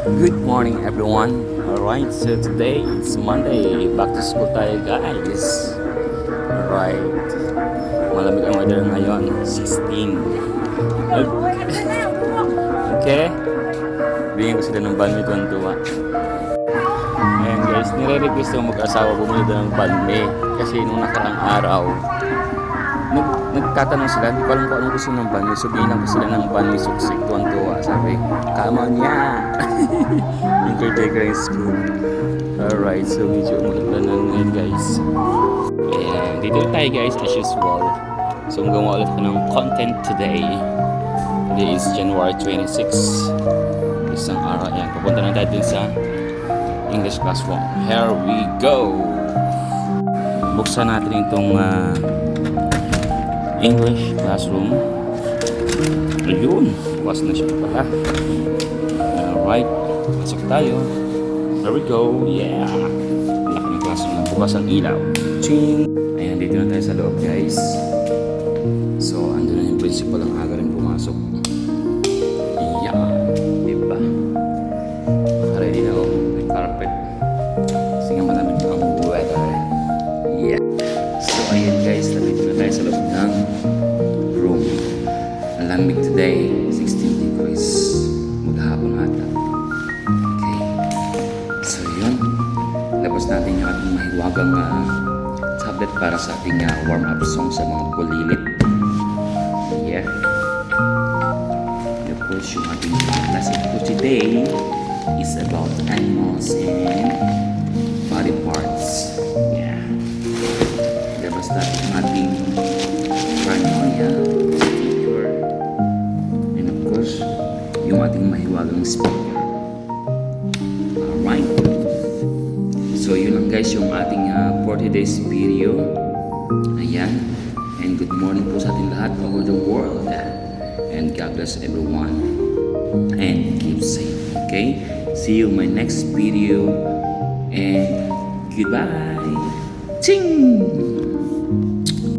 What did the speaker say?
Good morning everyone. Alright, so today it's Monday. Back to school tayo guys. Alright. Malamig ang weather ngayon. 16. Okay. Bigyan ko sila ng banmi tuwan-tuwa. Ayan guys, nire-request yung mag-asawa bumili doon ng banmi. Kasi nung nakarang araw, nagtatanong sila, hindi ko alam kung anong gusto ng banmi. So bilang ko sila ng banmi suksik, tuwan-tuwa. Sabi, come on ya! Yung caretaker in school. Alright, so medyo umulan na ngayon guys. Ayan, dito tayo guys as usual. So magawa ulit ko ng content today. Today is January 26. Isang araw yan. Pupunta na tayo dun sa English classroom. Here we go! Buksan natin itong English classroom. Ayun, bukas na siya pala. Alright, pasok tayo. There we go, yeah. Laki ng classroom na bukas ang ilaw. Ching! Ayan, dito na tayo sa loob guys. So, andun na yung principal, ang aga rin pumasok. Yeah, diba? Ready na ako, may carpet. Kasi nga malamig ang weather. Yeah. So, ayan guys, nandito na tayo sa loob ng room. Ang lamig today, 16 degrees. Maghapon ata. Okay. So, yun. Labas natin yung ating mahiwagang tablet para sa ating warm-up song sa mga pulilit. Yeah. And of course, yung ating lesson for today is about animals and body parts. Yeah. Labas natin yung ating paranoia sticker. And of course, yung ating mahiwagang speaker. Alright. So yun lang guys yung ating for today's video. Ayan. And good morning po sa ating lahat over the world. And God bless everyone. And keep safe. Okay? See you in my next video. And goodbye. Ching!